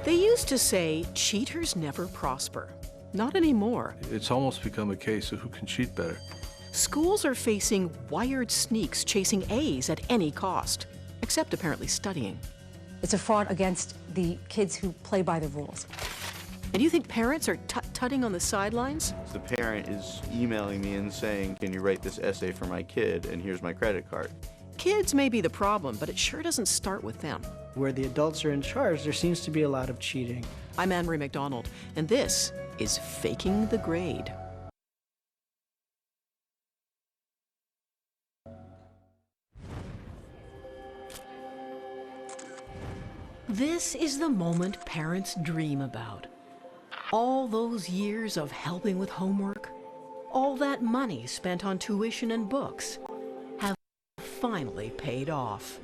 They used to say cheaters never prosper. Not anymore. It's almost become a case of who can cheat better. Schools are facing wired sneaks chasing A's at any cost, except apparently studying. It's a fraud against the kids who play by the rules. And you think parents are tut-tutting on the sidelines? The parent is emailing me and saying, can you write this essay for my kid, and here's my credit card. Kids may be the problem, but it sure doesn't start with them. Where the adults are in charge, there seems to be a lot of cheating. I'm Anne Marie McDonald, and this is Faking the Grade. This is the moment parents dream about. All those years of helping with homework, all that money spent on tuition and books have finally paid off.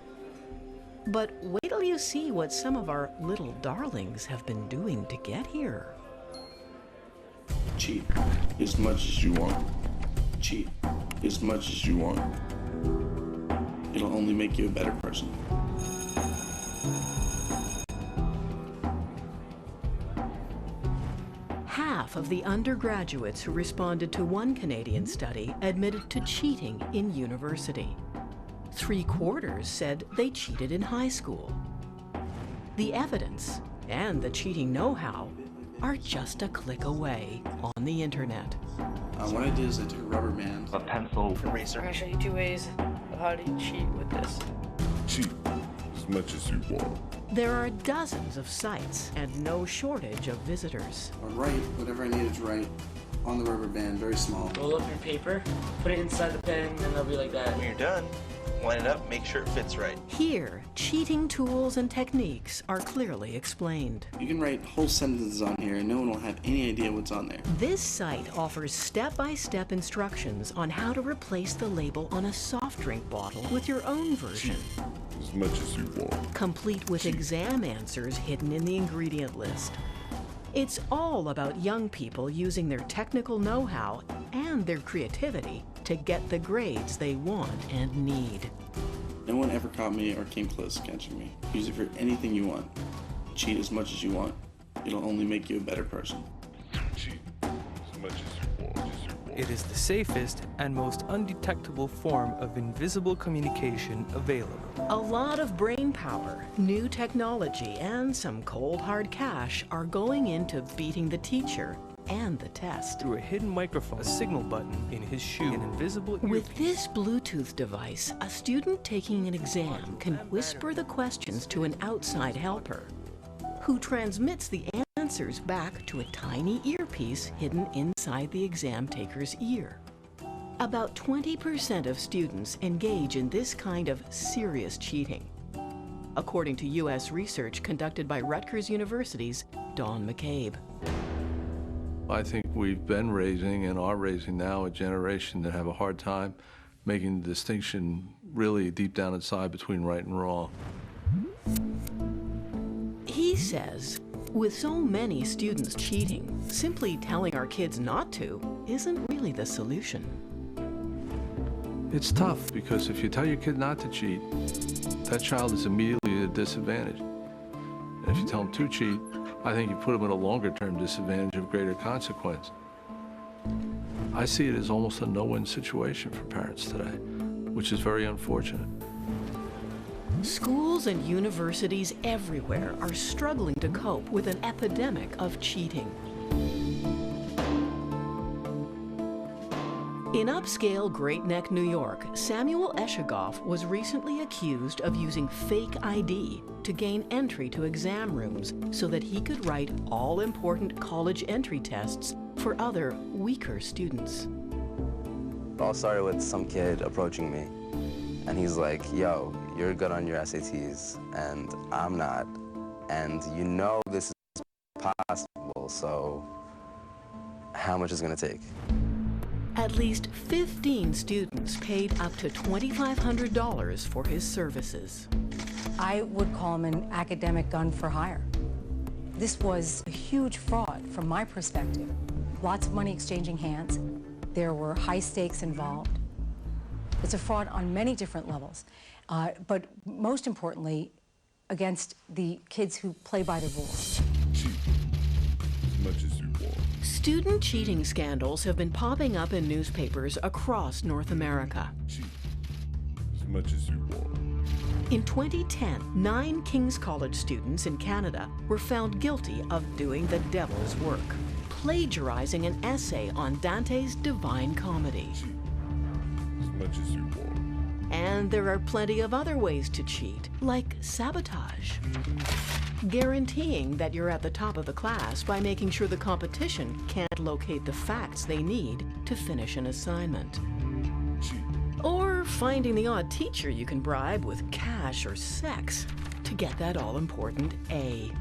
But wait till you see what some of our little darlings have been doing to get here. Cheat as much as you want. Cheat as much as you want. It'll only make you a better person. Half of the undergraduates who responded to one Canadian study admitted to cheating in university. 3/4 said they cheated in high school. The evidence and the cheating know-how are just a click away on the internet. What I did is I took a rubber band, a pencil, eraser. I'm gonna show you 2 ways of how to cheat with this. Cheat as much as you want. There are dozens of sites and no shortage of visitors. I would write whatever I needed to write on the rubber band, very small. Roll up your paper, put it inside the pen, and it'll be like that. When you're done, line it up, make sure it fits right. Here, cheating tools and techniques are clearly explained. You can write whole sentences on here and no one will have any idea what's on there. This site offers step-by-step instructions on how to replace the label on a soft drink bottle with your own version. Cheat as much as you want. Complete with exam answers hidden in the ingredient list. It's all about young people using their technical know-how and their creativity to get the grades they want and need. No one ever caught me or came close to catching me. Use it for anything you want. Cheat as much as you want. It'll only make you a better person. Cheat as much as you want. It is the safest and most undetectable form of invisible communication available. A lot of brain power, new technology, and some cold hard cash are going into beating the teacher and the test. Through a hidden microphone, a signal button in his shoe, an invisible earpiece. With this Bluetooth device, a student taking an exam can whisper the questions to an outside helper, who transmits the answers back to a tiny earpiece hidden inside the exam taker's ear. About 20% of students engage in this kind of serious cheating, according to U.S. research conducted by Rutgers University's Don McCabe. I think we've been raising and are raising now a generation that have a hard time making the distinction really deep down inside between right and wrong. He says, with so many students cheating, simply telling our kids not to isn't really the solution. It's tough because if you tell your kid not to cheat, that child is immediately at a disadvantage. And if you tell them to cheat, I think you put them at a longer-term disadvantage of greater consequence. I see it as almost a no-win situation for parents today, which is very unfortunate. Schools and universities everywhere are struggling to cope with an epidemic of cheating. In upscale Great Neck, New York, Samuel Eshegoff was recently accused of using fake ID to gain entry to exam rooms so that he could write all-important college entry tests for other, weaker students. It all started with some kid approaching me, and he's like, yo, you're good on your SATs, and I'm not, and you know this is possible, so how much is it gonna take? At least 15 students paid up to $2,500 for his services. I would call him an academic gun for hire. This was a huge fraud from my perspective. Lots of money exchanging hands. There were high stakes involved. It's a fraud on many different levels, but most importantly, against the kids who play by the rules. much as you want. Student cheating scandals have been popping up in newspapers across North America. Cheat as much as you want. In 2010, 9 King's College students in Canada were found guilty of doing the devil's work, plagiarizing an essay on Dante's Divine Comedy. Cheat as much as you want. And there are plenty of other ways to cheat, like sabotage. Guaranteeing that you're at the top of the class by making sure the competition can't locate the facts they need to finish an assignment. Cheat. Or finding the odd teacher you can bribe with cash or sex to get that all-important A.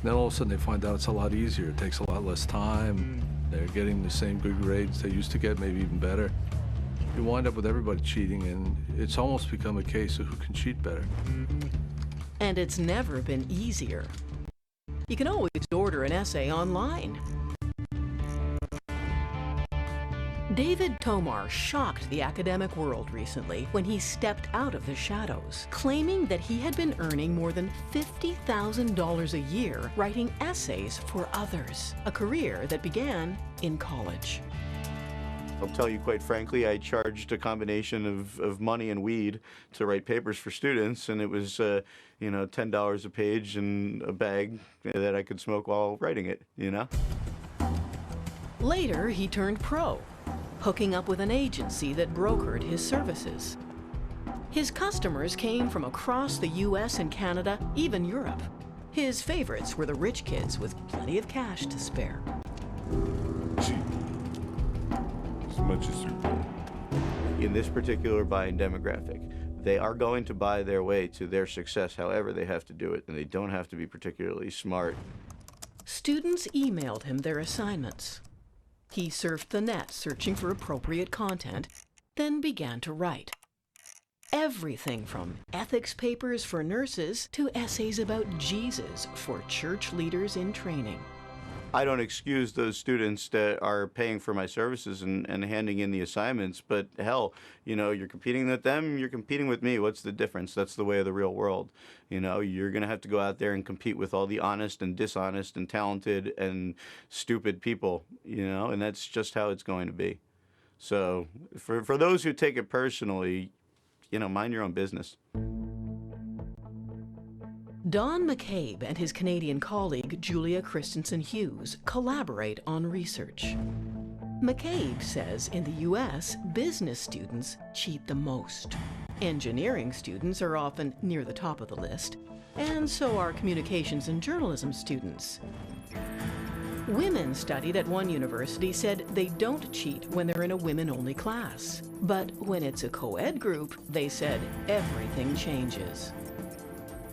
Then all of a sudden they find out it's a lot easier. It takes a lot less time. They're getting the same good grades they used to get, maybe even better. You wind up with everybody cheating, and it's almost become a case of who can cheat better. And it's never been easier. You can always order an essay online. David Tomar shocked the academic world recently when he stepped out of the shadows, claiming that he had been earning more than $50,000 a year writing essays for others, a career that began in college. I'll tell you quite frankly, I charged a combination of money and weed to write papers for students, and it was, you know, $10 a page and a bag that I could smoke while writing it, you know? Later, he turned pro, hooking up with an agency that brokered his services. His customers came from across the US and Canada, even Europe. His favorites were the rich kids with plenty of cash to spare. Cheat as much as you want. In this particular buying demographic, they are going to buy their way to their success however they have to do it, and they don't have to be particularly smart. Students emailed him their assignments. He surfed the net searching for appropriate content, then began to write. Everything from ethics papers for nurses to essays about Jesus for church leaders in training. I don't excuse those students that are paying for my services and handing in the assignments, but hell, you know, you're competing with them, you're competing with me. What's the difference? That's the way of the real world. You know, you're going to have to go out there and compete with all the honest and dishonest and talented and stupid people, you know, and that's just how it's going to be. So for those who take it personally, you know, mind your own business. Don McCabe and his Canadian colleague Julia Christensen Hughes collaborate on research. McCabe says in the US, business students cheat the most. Engineering students are often near the top of the list, and so are communications and journalism students. Women studied at one university said they don't cheat when they're in a women-only class. But when it's a co-ed group, they said everything changes.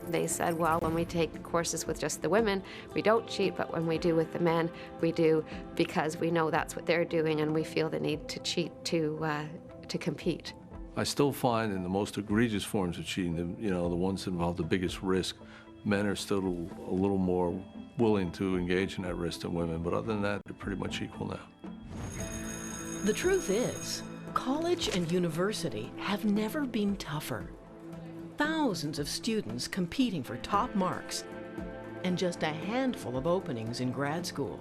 They said, well, when we take courses with just the women, we don't cheat, but when we do with the men, we do because we know that's what they're doing and we feel the need to cheat to compete. I still find in the most egregious forms of cheating, the ones that involve the biggest risk, men are still a little more willing to engage in that risk than women, but other than that, they're pretty much equal now. The truth is, college and university have never been tougher. Thousands of students competing for top marks, and just a handful of openings in grad school.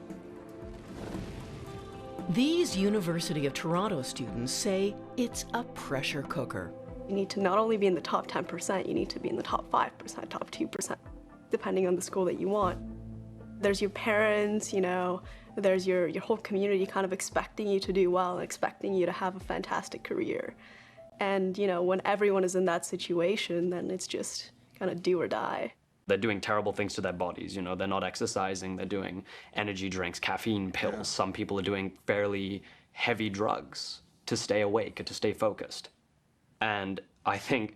These University of Toronto students say it's a pressure cooker. You need to not only be in the top 10%, you need to be in the top 5%, top 2%, depending on the school that you want. There's your parents, you know, there's your whole community kind of expecting you to do well, expecting you to have a fantastic career. And, you know, when everyone is in that situation, then it's just kind of do or die. They're doing terrible things to their bodies, you know, they're not exercising, they're doing energy drinks, caffeine pills. Yeah. Some people are doing fairly heavy drugs to stay awake and to stay focused. And I think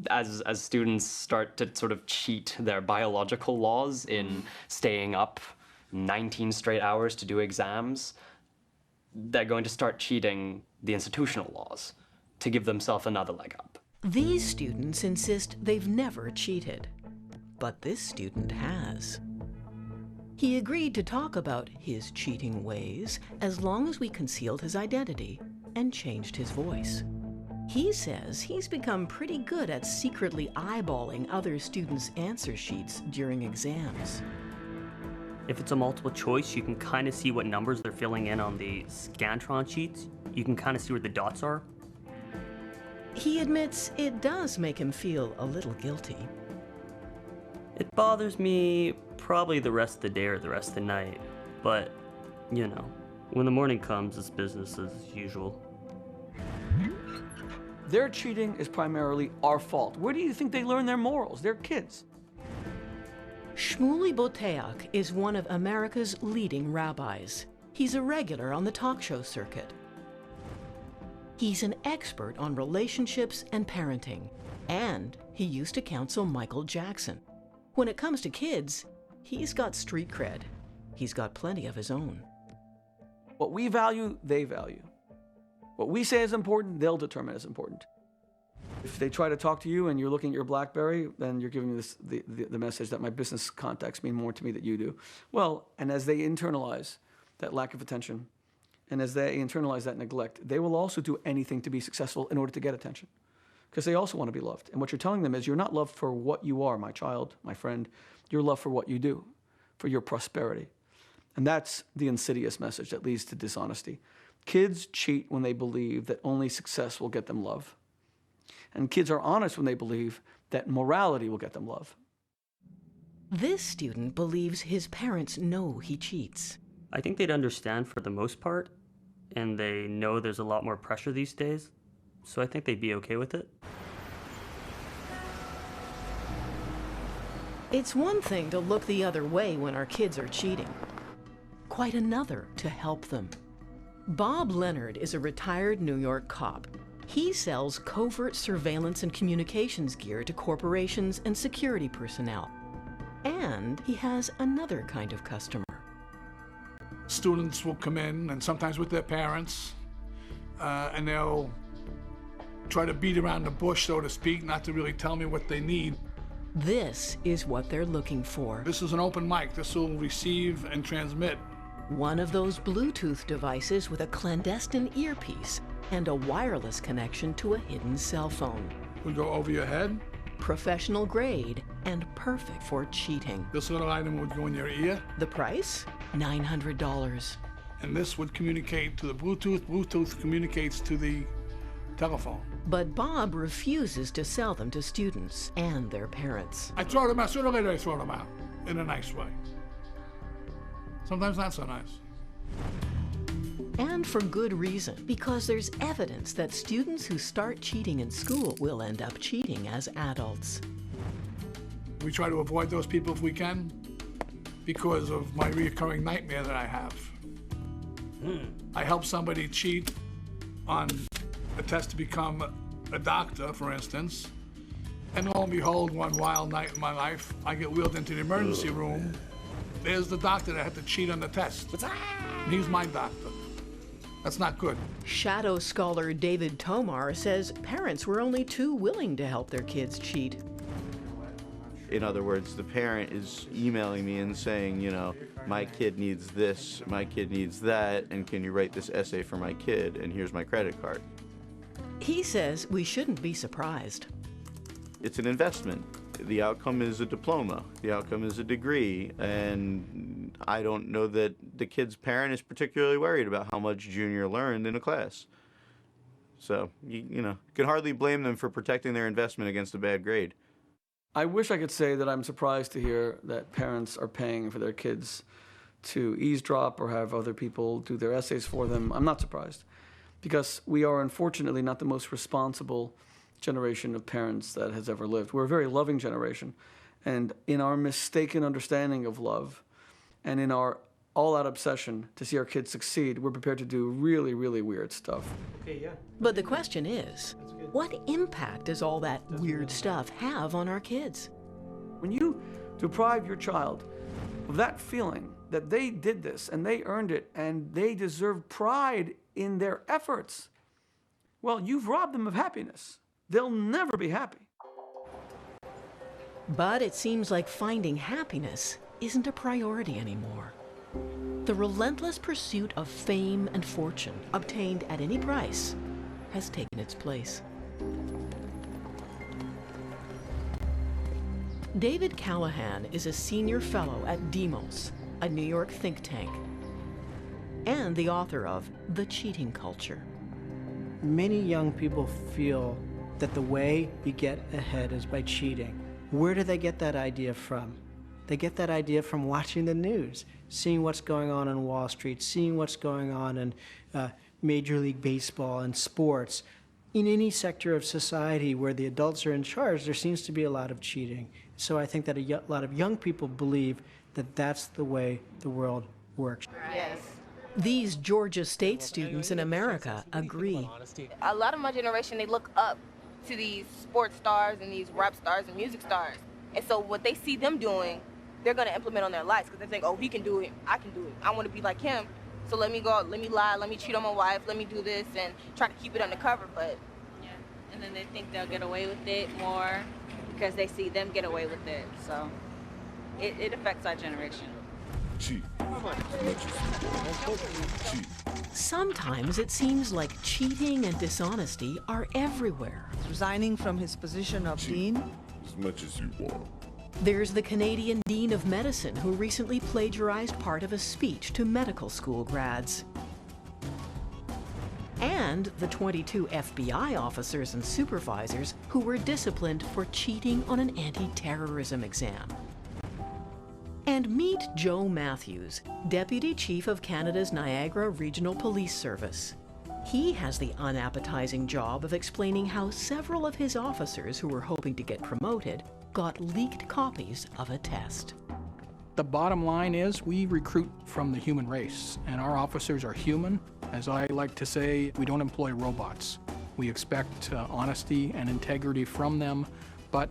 as students start to sort of cheat their biological laws in staying up 19 straight hours to do exams, they're going to start cheating the institutional laws to give themselves another leg up. These students insist they've never cheated, but this student has. He agreed to talk about his cheating ways as long as we concealed his identity and changed his voice. He says he's become pretty good at secretly eyeballing other students' answer sheets during exams. If it's a multiple choice, you can kind of see what numbers they're filling in on the Scantron sheets. You can kind of see where the dots are. He admits it does make him feel a little guilty. It bothers me probably the rest of the day or the rest of the night, but, you know, when the morning comes, it's business as usual. Their cheating is primarily our fault. Where do you think they learn their morals? They're kids. Shmuley Boteach is one of America's leading rabbis. He's a regular on the talk show circuit. He's an expert on relationships and parenting, and he used to counsel Michael Jackson. When it comes to kids, he's got street cred. He's got plenty of his own. What we value, they value. What we say is important, they'll determine as important. If they try to talk to you and you're looking at your BlackBerry, then you're giving this, the message that my business contacts mean more to me than you do. Well, and as they internalize that lack of attention, and as they internalize that neglect, they will also do anything to be successful in order to get attention. Because they also want to be loved. And what you're telling them is you're not loved for what you are, my child, my friend. You're loved for what you do, for your prosperity. And that's the insidious message that leads to dishonesty. Kids cheat when they believe that only success will get them love. And kids are honest when they believe that morality will get them love. This student believes his parents know he cheats. I think they'd understand for the most part, and they know there's a lot more pressure these days, so I think they'd be okay with it. It's one thing to look the other way when our kids are cheating. Quite another to help them. Bob Leonard is a retired New York cop. He sells covert surveillance and communications gear to corporations and security personnel. And he has another kind of customer. Students will come in, and sometimes with their parents, and they'll try to beat around the bush, so to speak, not to really tell me what they need. This is what they're looking for. This is an open mic. This will receive and transmit. One of those Bluetooth devices with a clandestine earpiece and a wireless connection to a hidden cell phone. We go over your head. Professional grade and perfect for cheating. This little item would go in your ear. The price? $900. And this would communicate to the Bluetooth. Bluetooth communicates to the telephone. But Bob refuses to sell them to students and their parents. I throw them out. Sooner or later I throw them out in a nice way. Sometimes not so nice. And for good reason, because there's evidence that students who start cheating in school will end up cheating as adults. We try to avoid those people if we can because of my recurring nightmare that I have. I help somebody cheat on a test to become a doctor, for instance, and lo and behold, one wild night in my life, I get wheeled into the emergency room. There's the doctor that had to cheat on the test. And he's my doctor. That's not good. Shadow scholar David Tomar says parents were only too willing to help their kids cheat. In other words, the parent is emailing me and saying, you know, my kid needs this, my kid needs that, and can you write this essay for my kid, and here's my credit card. He says we shouldn't be surprised. It's an investment. The outcome is a diploma. The outcome is a degree, and I don't know that the kid's parent is particularly worried about how much Junior learned in a class. So, you know, can hardly blame them for protecting their investment against a bad grade. I wish I could say that I'm surprised to hear that parents are paying for their kids to eavesdrop or have other people do their essays for them. I'm not surprised, because we are unfortunately not the most responsible generation of parents that has ever lived. We're a very loving generation, and in our mistaken understanding of love and in our all-out obsession to see our kids succeed, we're prepared to do really, really weird stuff. Okay, yeah. But the question is, what impact does all that weird stuff have on our kids? When you deprive your child of that feeling that they did this and they earned it and they deserve pride in their efforts, well, you've robbed them of happiness. They'll never be happy. But it seems like finding happiness isn't a priority anymore. The relentless pursuit of fame and fortune, obtained at any price, has taken its place. David Callahan is a senior fellow at Demos. a New York think tank, and the author of The Cheating Culture. Many young people feel that the way you get ahead is by cheating. Where do they get that idea from? They get that idea from watching the news, seeing what's going on in Wall Street, seeing what's going on in Major League Baseball and sports. In any sector of society where the adults are in charge, there seems to be a lot of cheating. So I think that a lot of young people believe that that's the way the world works. Yes. These Georgia State students in America agree. A lot of my generation, they look up to these sports stars and these rap stars and music stars. And so what they see them doing, they're going to implement on their lives because they think, oh, he can do it, I can do it. I want to be like him. So let me go out, let me lie, let me cheat on my wife, let me do this and try to keep it undercover, but... Yeah, and then they think they'll get away with it more because they see them get away with it. So it affects our generation. Cheat. Cheat. Sometimes it seems like cheating and dishonesty are everywhere. Resigning from his position of dean. As much as you want. There's the Canadian Dean of Medicine who recently plagiarized part of a speech to medical school grads. And the 22 FBI officers and supervisors who were disciplined for cheating on an anti-terrorism exam. And meet Joe Matthews, Deputy Chief of Canada's Niagara Regional Police Service. He has the unappetizing job of explaining how several of his officers who were hoping to get promoted got leaked copies of a test. The bottom line is we recruit from the human race, and our officers are human. As I like to say, we don't employ robots. We expect honesty and integrity from them, but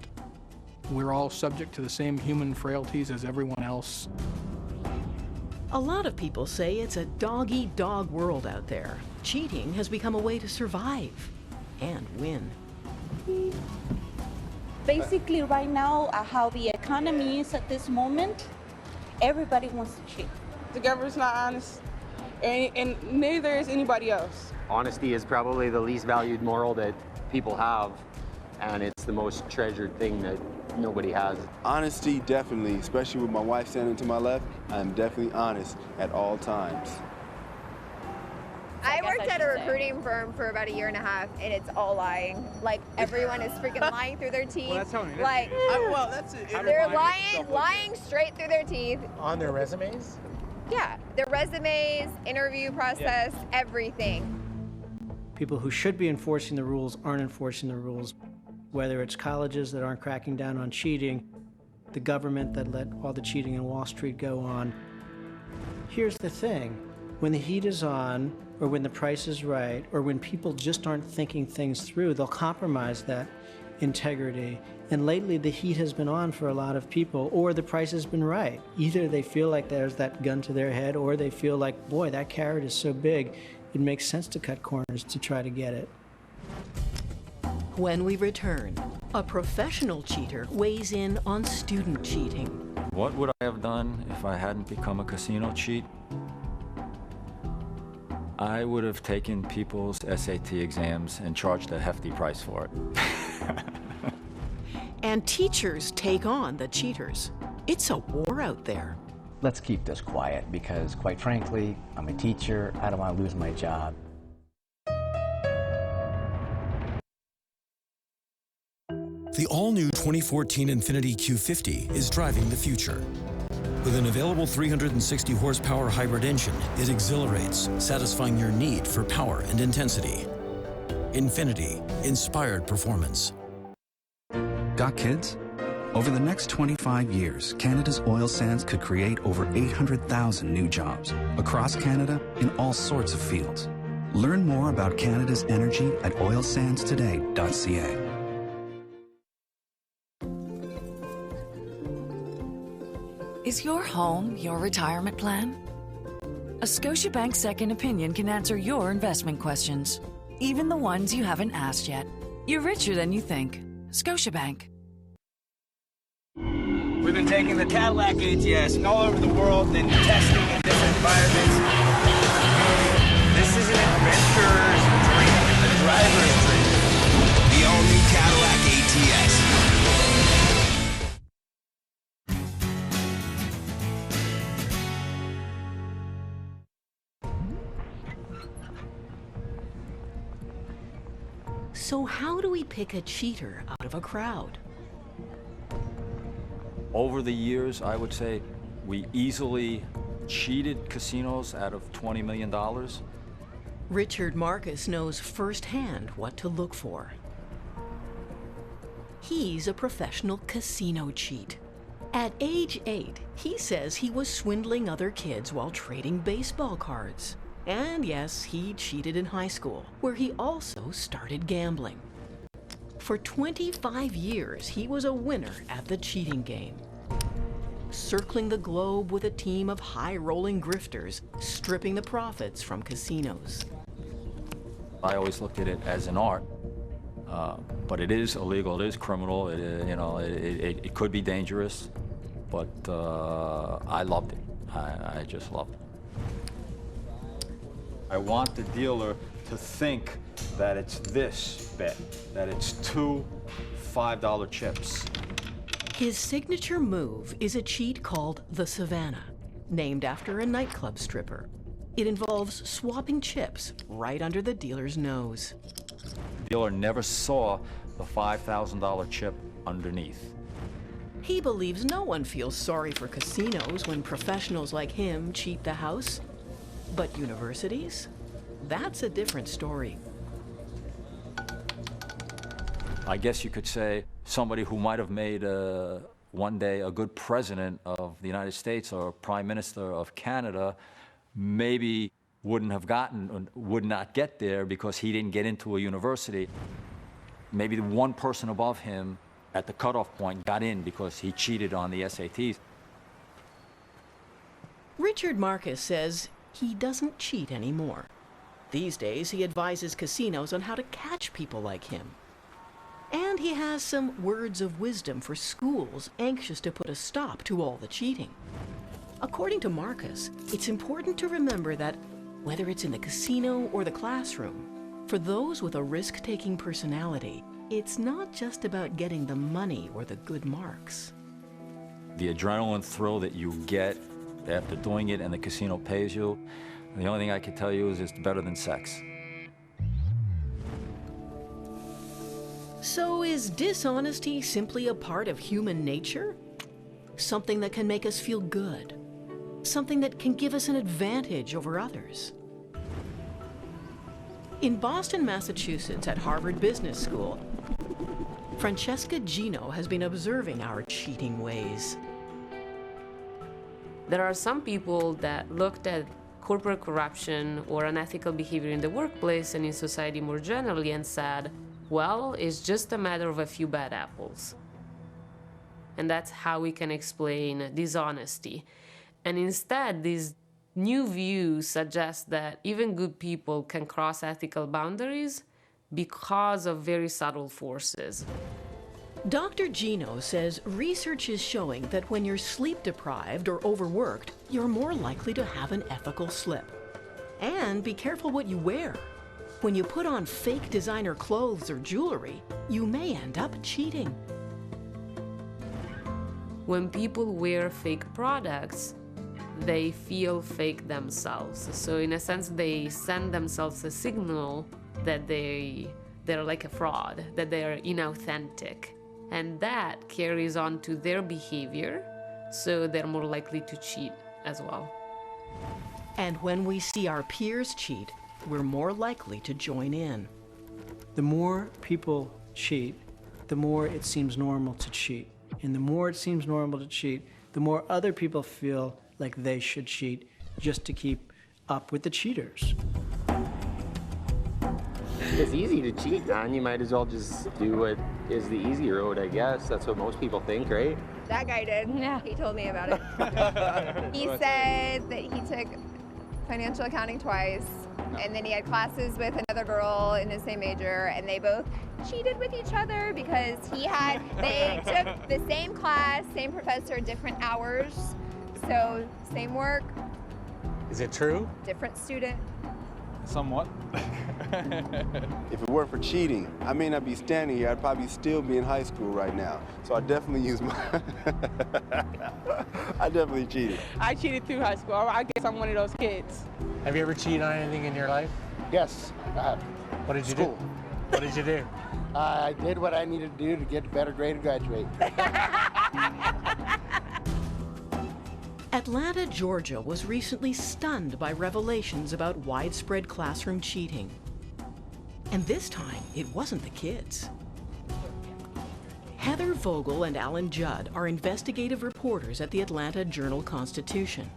we're all subject to the same human frailties as everyone else. A lot of people say it's a dog-eat-dog world out there. Cheating has become a way to survive and win. Basically, right now, how the economy is at this moment, everybody wants to cheat. The government's not honest, and neither is anybody else. Honesty is probably the least valued moral that people have, and it's the most treasured thing that nobody has. Honesty, definitely, especially with my wife standing to my left. I'm definitely honest at all times. I worked at a recruiting firm for about 1.5 years, and it's all lying. Like, everyone is freaking lying through their teeth. Well, that's how it like, well, that's it. They're lying straight through their teeth. On their resumes? Yeah, their resumes, interview process, everything. People who should be enforcing the rules aren't enforcing the rules, whether it's colleges that aren't cracking down on cheating, the government that let all the cheating in Wall Street go on. Here's the thing, when the heat is on, or when the price is right, or when people just aren't thinking things through, they'll compromise that integrity. And lately the heat has been on for a lot of people, or the price has been right. Either they feel like there's that gun to their head, or they feel like, boy, that carrot is so big, it makes sense to cut corners to try to get it. When we return, a professional cheater weighs in on student cheating. What would I have done if I hadn't become a casino cheat? I would have taken people's SAT exams and charged a hefty price for it. And teachers take on the cheaters. It's a war out there. Let's keep this quiet because, quite frankly, I'm a teacher. I don't want to lose my job. The all-new 2014 Infiniti Q50 is driving the future. With an available 360 horsepower hybrid engine, it exhilarates, satisfying your need for power and intensity. Infiniti, inspired performance. Got kids? Over the next 25 years, Canada's oil sands could create over 800,000 new jobs across Canada in all sorts of fields. Learn more about Canada's energy at oilsandstoday.ca. Is your home your retirement plan? A Scotiabank Second Opinion can answer your investment questions, even the ones you haven't asked yet. You're richer than you think. Scotiabank. We've been taking the Cadillac ATS all over the world and testing in different environments. This is an adventurer's dream, a driver's dream. The all-new Cadillac ATS. So how do we pick a cheater out of a crowd? Over the years, I would say we easily cheated casinos out of $20 million. Richard Marcus knows firsthand what to look for. He's a professional casino cheat. At age 8, he says he was swindling other kids while trading baseball cards. And yes, he cheated in high school, where he also started gambling. For 25 years, he was a winner at the cheating game, circling the globe with a team of high-rolling grifters, stripping the profits from casinos. I always looked at it as an art, but it is illegal, it is criminal, it could be dangerous, but I loved it. I just loved it. I want the dealer to think that it's this bet, that it's 2 $5 chips. His signature move is a cheat called the Savannah, named after a nightclub stripper. It involves swapping chips right under the dealer's nose. The dealer never saw the $5,000 chip underneath. He believes no one feels sorry for casinos when professionals like him cheat the house. But universities? That's a different story. I guess you could say somebody who might have made one day a good president of the United States or prime minister of Canada maybe would not get there because he didn't get into a university. Maybe the one person above him at the cutoff point got in because he cheated on the SATs. Richard Marcus says he doesn't cheat anymore. These days, he advises casinos on how to catch people like him. And he has some words of wisdom for schools anxious to put a stop to all the cheating. According to Marcus, it's important to remember that whether it's in the casino or the classroom, for those with a risk-taking personality, it's not just about getting the money or the good marks. The adrenaline thrill that you get after doing it and the casino pays you, the only thing I can tell you is it's better than sex. So is dishonesty simply a part of human nature? Something that can make us feel good? Something that can give us an advantage over others? In Boston, Massachusetts, at Harvard Business School, Francesca Gino has been observing our cheating ways. There are some people that looked at corporate corruption or unethical behavior in the workplace and in society more generally and said, well, it's just a matter of a few bad apples. And that's how we can explain dishonesty. And instead, this new view suggests that even good people can cross ethical boundaries because of very subtle forces. Dr. Gino says research is showing that when you're sleep-deprived or overworked, you're more likely to have an ethical slip. And be careful what you wear. When you put on fake designer clothes or jewelry, you may end up cheating. When people wear fake products, they feel fake themselves. So in a sense, they send themselves a signal that they're like a fraud, that they're inauthentic. And that carries on to their behavior, so they're more likely to cheat as well. And when we see our peers cheat, we're more likely to join in. The more people cheat, the more it seems normal to cheat. And the more it seems normal to cheat, the more other people feel like they should cheat just to keep up with the cheaters. It's easy to cheat, man. You might as well just do what is the easy road, I guess. That's what most people think, right? That guy did. Yeah. He told me about it. He said that he took financial accounting twice, and then he had classes with another girl in his same major, and they both cheated with each other because they took the same class, same professor, different hours, so same work. Is it true? Different student. Somewhat. If it weren't for cheating, I may not be standing here. I'd probably still be in high school right now. So I definitely use my... I definitely cheated. I cheated through high school. I guess I'm one of those kids. Have you ever cheated on anything in your life? Yes, I have. What did you School. What did you do? I did what I needed to do to get a better grade and graduate. Atlanta, Georgia was recently stunned by revelations about widespread classroom cheating. And this time, it wasn't the kids. Heather Vogel and Alan Judd are investigative reporters at the Atlanta Journal-Constitution.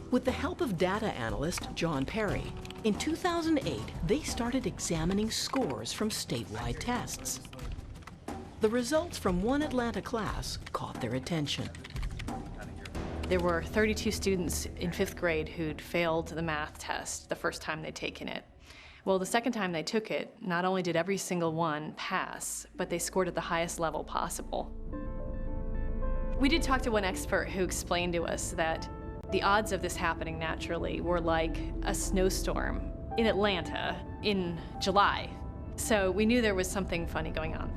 With the help of data analyst John Perry, in 2008, they started examining scores from statewide tests. The results from one Atlanta class caught their attention. There were 32 students in 5th grade who'd failed the math test the first time they'd taken it. Well, the second time they took it, not only did every single one pass, but they scored at the highest level possible. We did talk to one expert who explained to us that the odds of this happening naturally were like a snowstorm in Atlanta in July. So we knew there was something funny going on.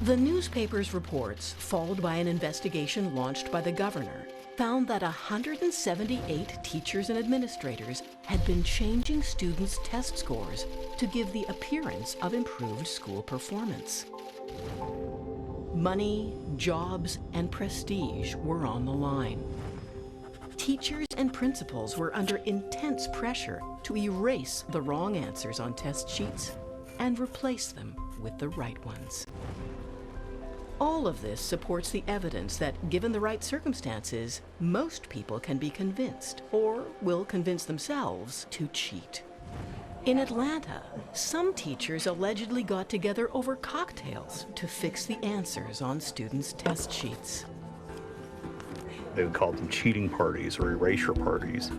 The newspaper's reports, followed by an investigation launched by the governor, found that 178 teachers and administrators had been changing students' test scores to give the appearance of improved school performance. Money, jobs, and prestige were on the line. Teachers and principals were under intense pressure to erase the wrong answers on test sheets and replace them with the right ones. All of this supports the evidence that, given the right circumstances, most people can be convinced, or will convince themselves, to cheat. In Atlanta, some teachers allegedly got together over cocktails to fix the answers on students' test sheets. They would call them cheating parties or erasure parties.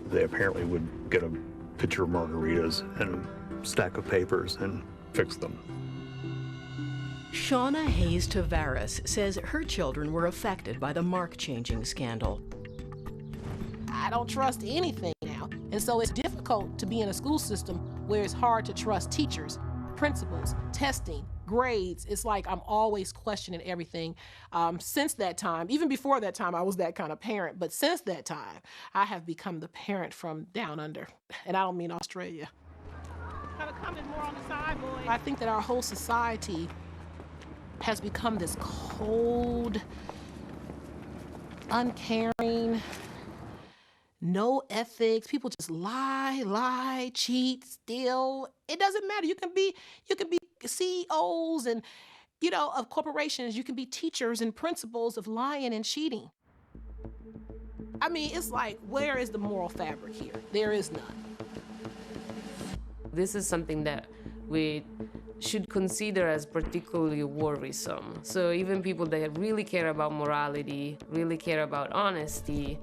They apparently would get a pitcher of margaritas and a stack of papers and fix them. Shauna Hayes Tavares says her children were affected by the mark-changing scandal. I don't trust anything now, and so it's difficult to be in a school system where it's hard to trust teachers, principals, testing, grades. It's like I'm always questioning everything. Since that time, even before that time, I was that kind of parent, but since that time, I have become the parent from down under, and I don't mean Australia. Kind of coming more on the side, boy. I think that our whole society has become this cold, uncaring, no ethics. People just lie, cheat, steal. It doesn't matter. You can be CEOs and, of corporations. You can be teachers and principals of lying and cheating. I mean, it's like, where is the moral fabric here? There is none. This is something that we should consider as particularly worrisome. So even people that really care about morality, really care about honesty,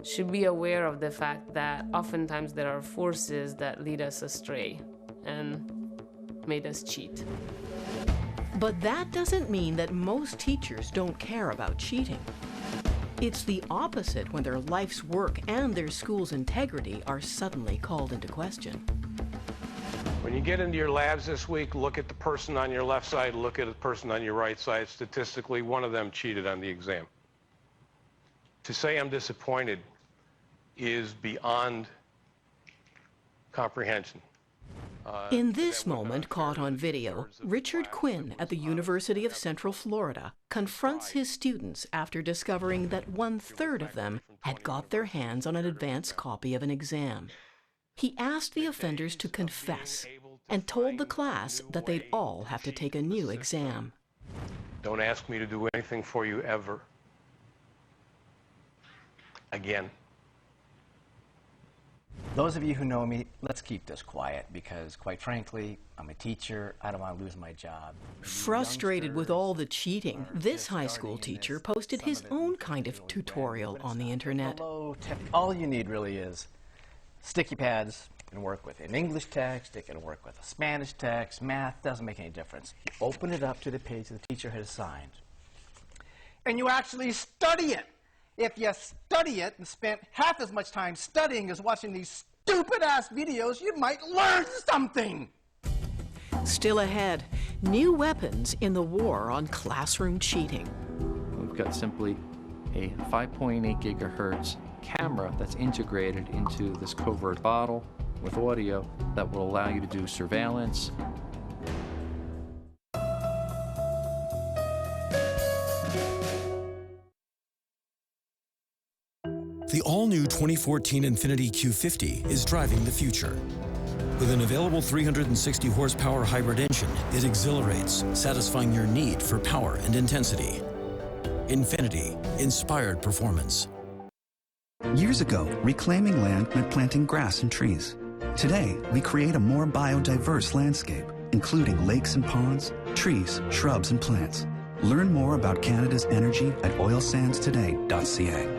should be aware of the fact that oftentimes there are forces that lead us astray and made us cheat. But that doesn't mean that most teachers don't care about cheating. It's the opposite when their life's work and their school's integrity are suddenly called into question. When you get into your labs this week, look at the person on your left side, look at the person on your right side. Statistically, one of them cheated on the exam. To say I'm disappointed is beyond comprehension. In this moment caught on video, Richard Quinn at the University of Central Florida confronts his students after discovering that 1/3 of them had got their hands on an advanced copy of an exam. He asked the offenders to confess and told the class that they'd all have to take a new exam. Don't ask me to do anything for you ever again. Those of you who know me, let's keep this quiet because, quite frankly, I'm a teacher. I don't want to lose my job. Frustrated with all the cheating, this high school teacher posted his own kind of tutorial on the internet. All you need really is sticky pads. It can work with an English text. It can work with a Spanish text. Math doesn't make any difference. You open it up to the page the teacher has assigned, and you actually study it. If you study it and spent half as much time studying as watching these stupid-ass videos, you might learn something. Still ahead, new weapons in the war on classroom cheating. We've got simply a 5.8 gigahertz camera that's integrated into this covert bottle. with audio that will allow you to do surveillance. The all-new 2014 Infiniti Q50 is driving the future. With an available 360 horsepower hybrid engine, it exhilarates, satisfying your need for power and intensity. Infiniti, inspired performance. Years ago, reclaiming land meant planting grass and trees. Today, we create a more biodiverse landscape, including lakes and ponds, trees, shrubs, and plants. Learn more about Canada's energy at oilsandstoday.ca.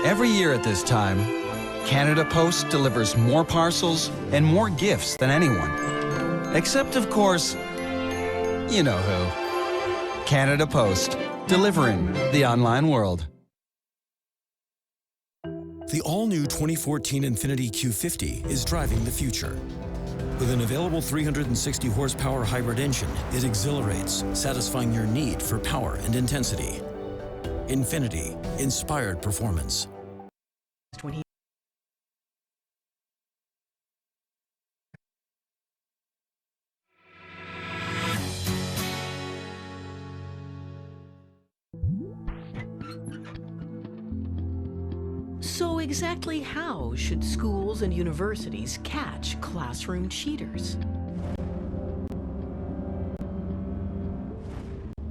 Every year at this time, Canada Post delivers more parcels and more gifts than anyone. Except, of course, you know who. Canada Post, delivering the online world. The all-new 2014 Infiniti Q50 is driving the future. With an available 360 horsepower hybrid engine, it exhilarates, satisfying your need for power and intensity. Infiniti, inspired performance. So exactly how should schools and universities catch classroom cheaters?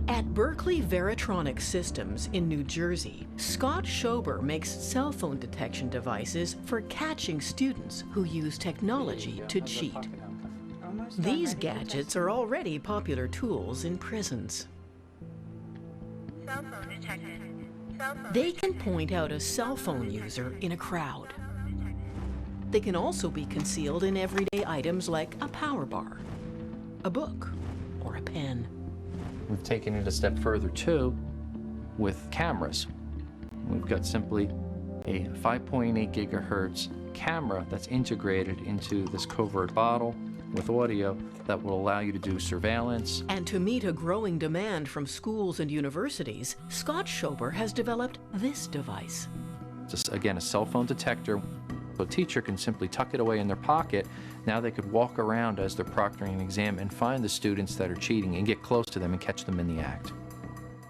At Berkeley Veritronic Systems in New Jersey, Scott Schober makes cell phone detection devices for catching students who use technology to cheat. These gadgets are already popular tools in prisons. They can point out a cell phone user in a crowd. They can also be concealed in everyday items like a power bar, a book, or a pen. We've taken it a step further too with cameras. We've got simply a 5.8 gigahertz camera that's integrated into this covert bottle with audio that will allow you to do surveillance. And to meet a growing demand from schools and universities, Scott Schober has developed this device. It's, again, a cell phone detector. So a teacher can simply tuck it away in their pocket. Now they could walk around as they're proctoring an exam and find the students that are cheating and get close to them and catch them in the act.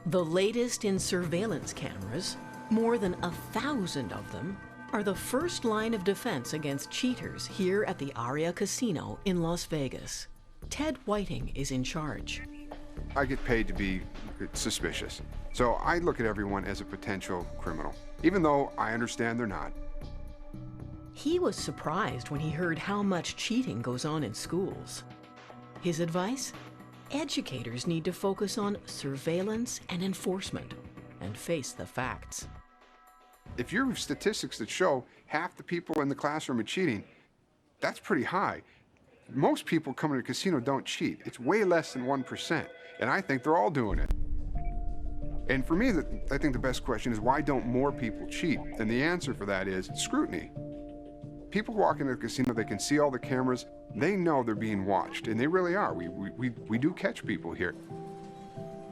The latest in surveillance cameras, more than 1,000 of them, are the first line of defense against cheaters here at the Aria Casino in Las Vegas. Ted Whiting is in charge. I get paid to be suspicious, so I look at everyone as a potential criminal, even though I understand they're not. He was surprised when he heard how much cheating goes on in schools. His advice? Educators need to focus on surveillance and enforcement and face the facts. If you have statistics that show half the people in the classroom are cheating, that's pretty high. Most people coming to a casino don't cheat. It's way less than 1%, and I think they're all doing it. And for me, I think the best question is, why don't more people cheat? And the answer for that is scrutiny. People walk into a casino, they can see all the cameras, they know they're being watched, and they really are. We do catch people here.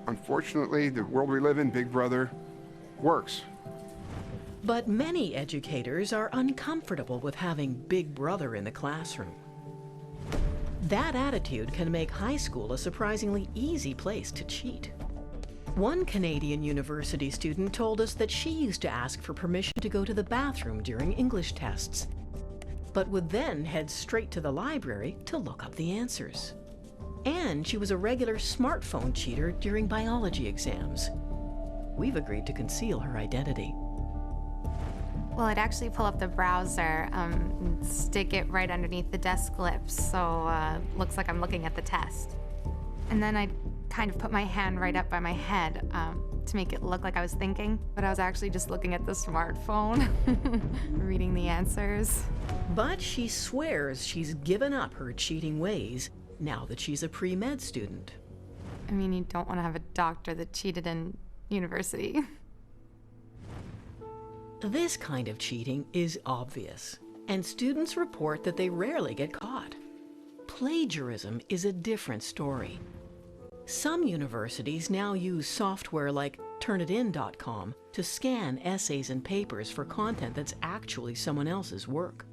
Unfortunately, the world we live in, Big Brother works. But many educators are uncomfortable with having Big Brother in the classroom. That attitude can make high school a surprisingly easy place to cheat. One Canadian university student told us that she used to ask for permission to go to the bathroom during English tests, but would then head straight to the library to look up the answers. And she was a regular smartphone cheater during biology exams. We've agreed to conceal her identity. Well, I'd actually pull up the browser and stick it right underneath the desk lips, so looks like I'm looking at the test. And then I'd kind of put my hand right up by my head to make it look like I was thinking, but I was actually just looking at the smartphone, reading the answers. But she swears she's given up her cheating ways now that she's a pre-med student. I mean, you don't want to have a doctor that cheated in university. This kind of cheating is obvious, and students report that they rarely get caught. Plagiarism is a different story. Some universities now use software like Turnitin.com to scan essays and papers for content that's actually someone else's work.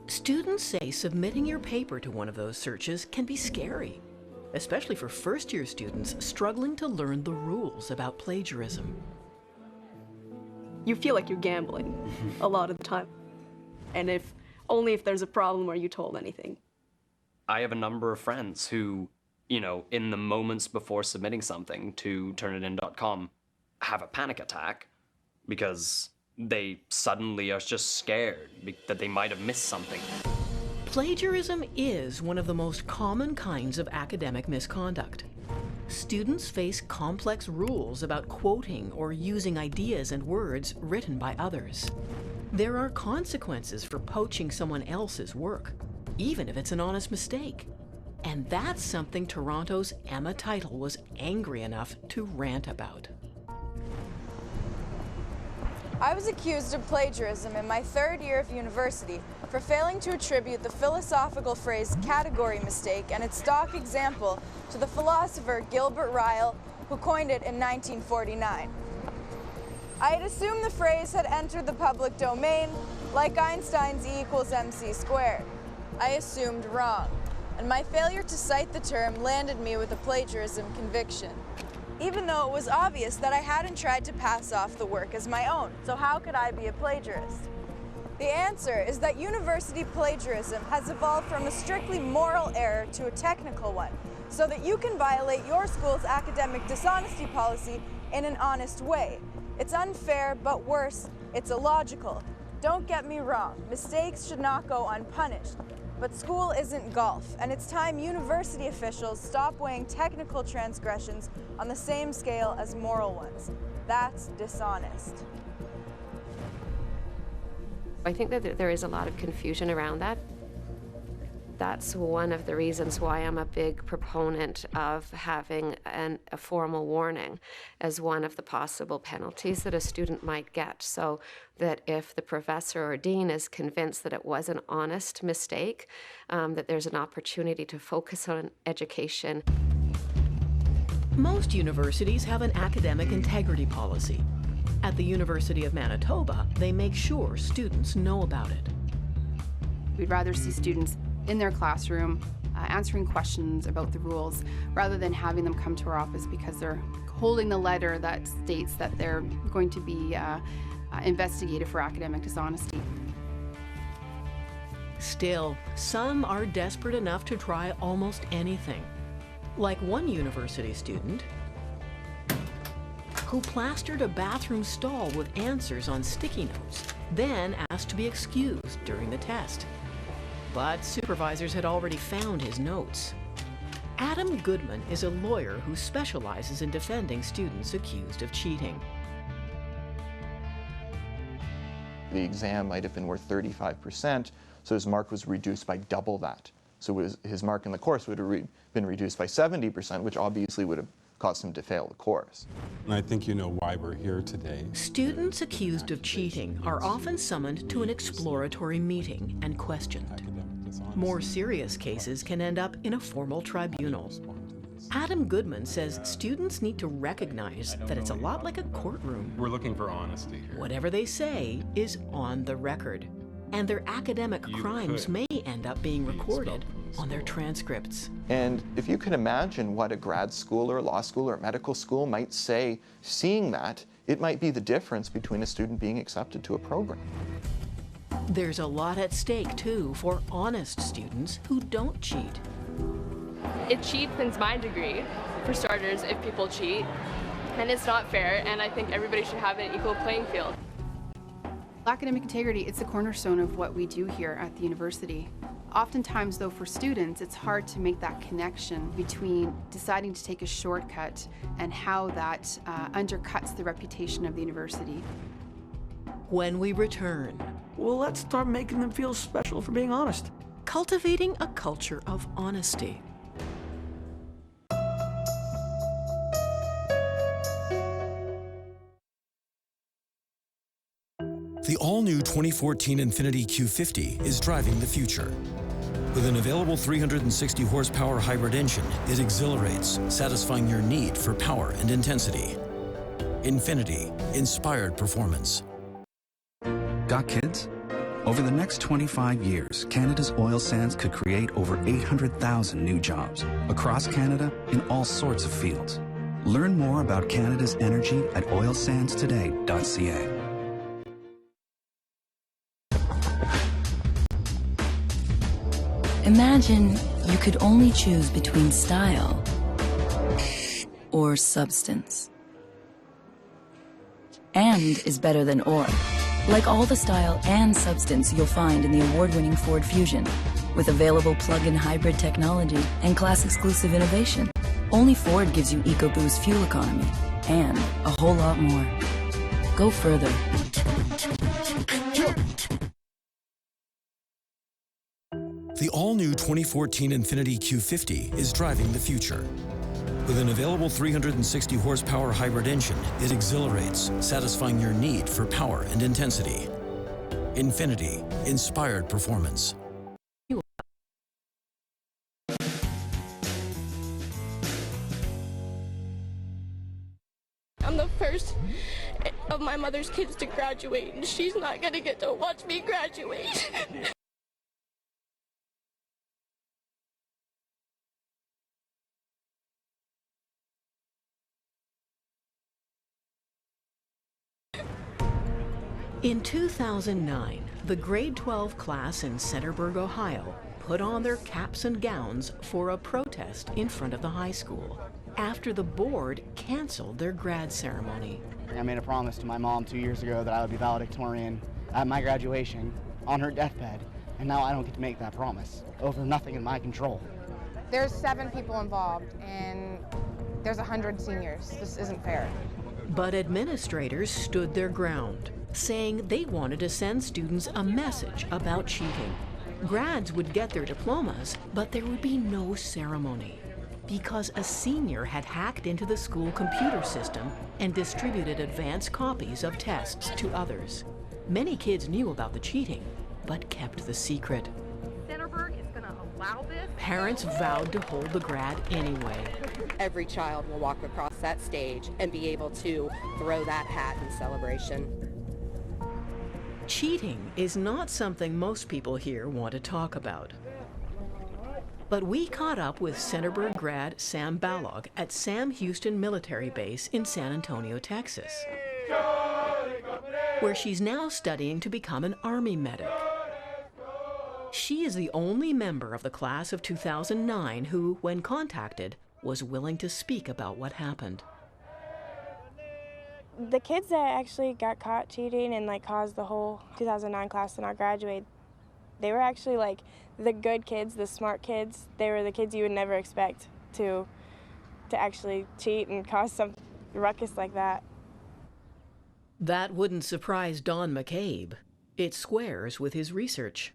Students say submitting your paper to one of those searches can be scary, especially for first-year students struggling to learn the rules about plagiarism. You feel like you're gambling a lot of the time. And only if there's a problem are you told anything. I have a number of friends who, in the moments before submitting something to Turnitin.com, have a panic attack because they suddenly are just scared that they might have missed something. Plagiarism is one of the most common kinds of academic misconduct. Students face complex rules about quoting or using ideas and words written by others. There are consequences for poaching someone else's work, even if it's an honest mistake. And that's something Toronto's Emma Teitel was angry enough to rant about. I was accused of plagiarism in my third year of university for failing to attribute the philosophical phrase category mistake and its stock example to the philosopher Gilbert Ryle, who coined it in 1949. I had assumed the phrase had entered the public domain, like Einstein's E equals mc squared. I assumed wrong, and my failure to cite the term landed me with a plagiarism conviction, even though it was obvious that I hadn't tried to pass off the work as my own. So how could I be a plagiarist? The answer is that university plagiarism has evolved from a strictly moral error to a technical one, so that you can violate your school's academic dishonesty policy in an honest way. It's unfair, but worse, it's illogical. Don't get me wrong, mistakes should not go unpunished. But school isn't golf, and it's time university officials stop weighing technical transgressions on the same scale as moral ones. That's dishonest. I think that there is a lot of confusion around that. That's one of the reasons why I'm a big proponent of having a formal warning as one of the possible penalties that a student might get, so that if the professor or dean is convinced that it was an honest mistake, that there's an opportunity to focus on education. Most universities have an academic integrity policy. At the University of Manitoba, they make sure students know about it. We'd rather see students in their classroom answering questions about the rules rather than having them come to our office because they're holding the letter that states that they're going to be investigated for academic dishonesty. Still, some are desperate enough to try almost anything. Like one university student who plastered a bathroom stall with answers on sticky notes, then asked to be excused during the test. But supervisors had already found his notes. Adam Goodman is a lawyer who specializes in defending students accused of cheating. The exam might have been worth 35%, so his mark was reduced by double that. So his mark in the course would have been reduced by 70%, which obviously would have caused him to fail the course. And I think you know why we're here today. Students accused of cheating are often summoned to an exploratory meeting and questioned. More serious cases can end up in a formal tribunal. Adam Goodman says students need to recognize that it's a lot like a courtroom. We're looking for honesty here. Whatever they say is on the record, and their academic crimes may end up being recorded on their transcripts. And if you can imagine what a grad school or law school or medical school might say, seeing that, it might be the difference between a student being accepted to a program. There's a lot at stake, too, for honest students who don't cheat. It cheapens my degree, for starters, if people cheat, and it's not fair, and I think everybody should have an equal playing field. Academic integrity, it's the cornerstone of what we do here at the university. Oftentimes, though, for students, it's hard to make that connection between deciding to take a shortcut and how that undercuts the reputation of the university. When we return, well, let's start making them feel special for being honest. Cultivating a culture of honesty. The all-new 2014 Infiniti Q50 is driving the future. With an available 360 horsepower hybrid engine, it exhilarates, satisfying your need for power and intensity. Infiniti, inspired performance. Got kids? Over the next 25 years, Canada's oil sands could create over 800,000 new jobs across Canada in all sorts of fields. Learn more about Canada's energy at oilsandstoday.ca. Imagine you could only choose between style or substance. And is better than or. Like all the style and substance you'll find in the award-winning Ford Fusion. With available plug-in hybrid technology and class-exclusive innovation. Only Ford gives you EcoBoost fuel economy and a whole lot more. Go further. The all-new 2014 Infiniti Q50 is driving the future. With an available 360 horsepower hybrid engine, it exhilarates, satisfying your need for power and intensity. Infiniti, inspired performance. I'm the first of my mother's kids to graduate, and she's not gonna get to watch me graduate. In 2009, the grade 12 class in Centerburg, Ohio, put on their caps and gowns for a protest in front of the high school after the board canceled their grad ceremony. I made a promise to my mom 2 years ago that I would be valedictorian at my graduation on her deathbed, and now I don't get to make that promise over nothing in my control. There's 7 people involved, and there's 100 seniors. This isn't fair. But administrators stood their ground, saying they wanted to send students a message about cheating. Grads would get their diplomas, but there would be no ceremony because a senior had hacked into the school computer system and distributed advanced copies of tests to others. Many kids knew about the cheating, but kept the secret. Centerburg is going to allow this? Parents vowed to hold the grad anyway. Every child will walk across that stage and be able to throw that hat in celebration. Cheating is not something most people here want to talk about. But we caught up with Centerburg grad Sam Balog at Sam Houston Military Base in San Antonio, Texas, where she's now studying to become an Army medic. She is the only member of the class of 2009 who, when contacted, was willing to speak about what happened. The kids that actually got caught cheating and caused the whole 2009 class to not graduate, they were actually the good kids, the smart kids. They were the kids you would never expect to actually cheat and cause some ruckus like that. That wouldn't surprise Don McCabe. It squares with his research.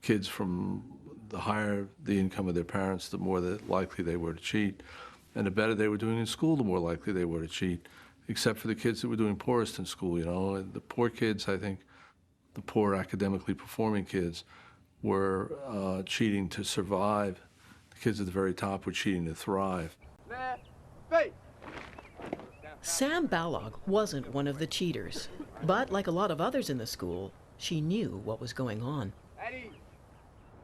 Kids from the higher the income of their parents, the more likely they were to cheat. And the better they were doing in school, the more likely they were to cheat. Except for the kids that were doing poorest in school, And the poor kids, I think, the poor academically performing kids were cheating to survive. The kids at the very top were cheating to thrive. Sam Balog wasn't one of the cheaters, but like a lot of others in the school, she knew what was going on.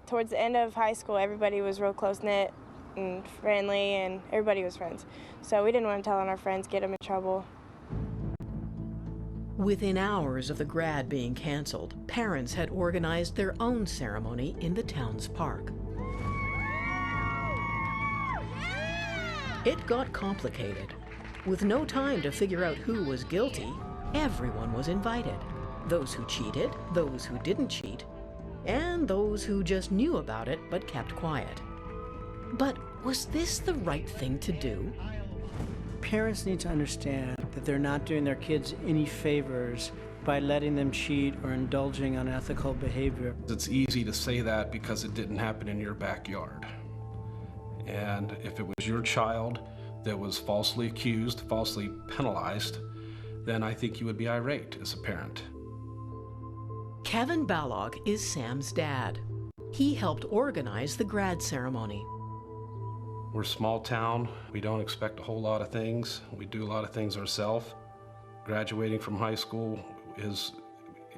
Towards the end of high school, everybody was real close-knit and friendly, and everybody was friends. So we didn't want to tell on our friends, get them in trouble. Within hours of the grad being canceled, parents had organized their own ceremony in the town's park. It got complicated. With no time to figure out who was guilty, everyone was invited. Those who cheated, those who didn't cheat, and those who just knew about it but kept quiet. But was this the right thing to do? Parents need to understand that they're not doing their kids any favors by letting them cheat or indulging unethical behavior. It's easy to say that because it didn't happen in your backyard. And if it was your child that was falsely accused, falsely penalized, then I think you would be irate as a parent. Kevin Balog is Sam's dad. He helped organize the grad ceremony. We're a small town. We don't expect a whole lot of things. We do a lot of things ourselves. Graduating from high school is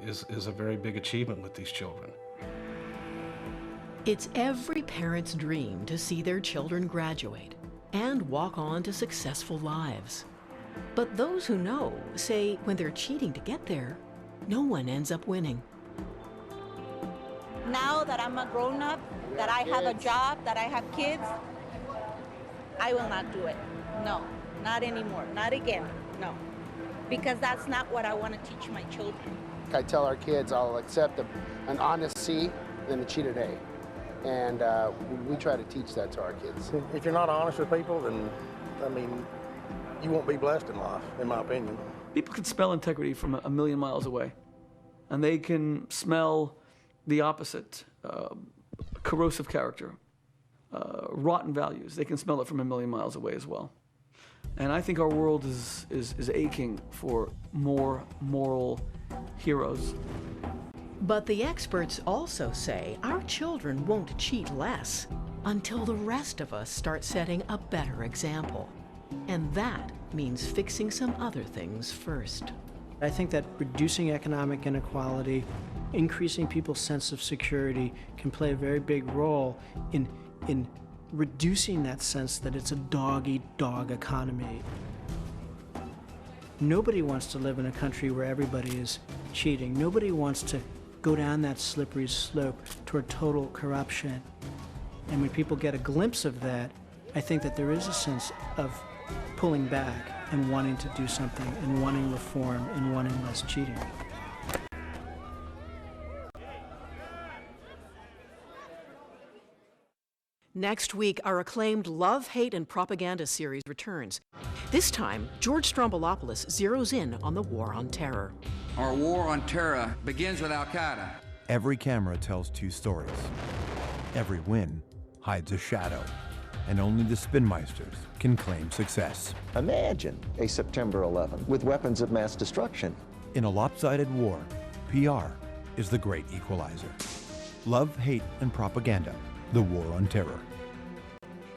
a very big achievement with these children. It's every parent's dream to see their children graduate and walk on to successful lives. But those who know say when they're cheating to get there, no one ends up winning. Now that I'm a grown-up, that I have a job, that I have kids, I will not do it. No, not anymore, not again, no. Because that's not what I want to teach my children. I tell our kids I'll accept an honest C than a cheated A. And we try to teach that to our kids. If you're not honest with people, then, I mean, you won't be blessed in life, in my opinion. People can smell integrity from a million miles away. And they can smell the opposite, corrosive character, rotten values. They can smell it from a million miles away as well. And I think our world is aching for more moral heroes. But the experts also say our children won't cheat less until the rest of us start setting a better example. And that means fixing some other things first. I think that reducing economic inequality, increasing people's sense of security can play a very big role in reducing that sense that it's a dog-eat-dog economy. Nobody wants to live in a country where everybody is cheating. Nobody wants to go down that slippery slope toward total corruption. And when people get a glimpse of that, I think that there is a sense of pulling back and wanting to do something and wanting reform and wanting less cheating. Next week, our acclaimed Love, Hate, and Propaganda series returns. This time, George Stroumboulopoulos zeroes in on the War on Terror. Our war on terror begins with Al-Qaeda. Every camera tells two stories. Every win hides a shadow. And only the Spinmeisters can claim success. Imagine a September 11 with weapons of mass destruction. In a lopsided war, PR is the great equalizer. Love, Hate, and Propaganda. The War on Terror.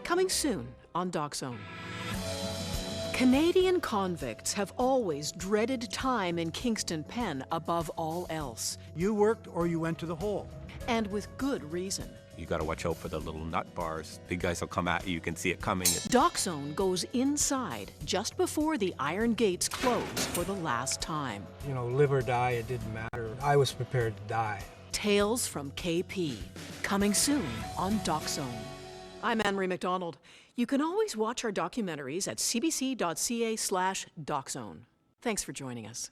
Coming soon on DocZone. Canadian convicts have always dreaded time in Kingston Pen above all else. You worked or you went to the hole. And with good reason. You gotta watch out for the little nut bars. Big guys will come at you, you can see it coming. DocZone goes inside just before the iron gates close for the last time. You know, live or die, it didn't matter. I was prepared to die. Tales from KP, coming soon on DocZone. I'm Anne-Marie McDonald. You can always watch our documentaries at cbc.ca/DocZone. Thanks for joining us.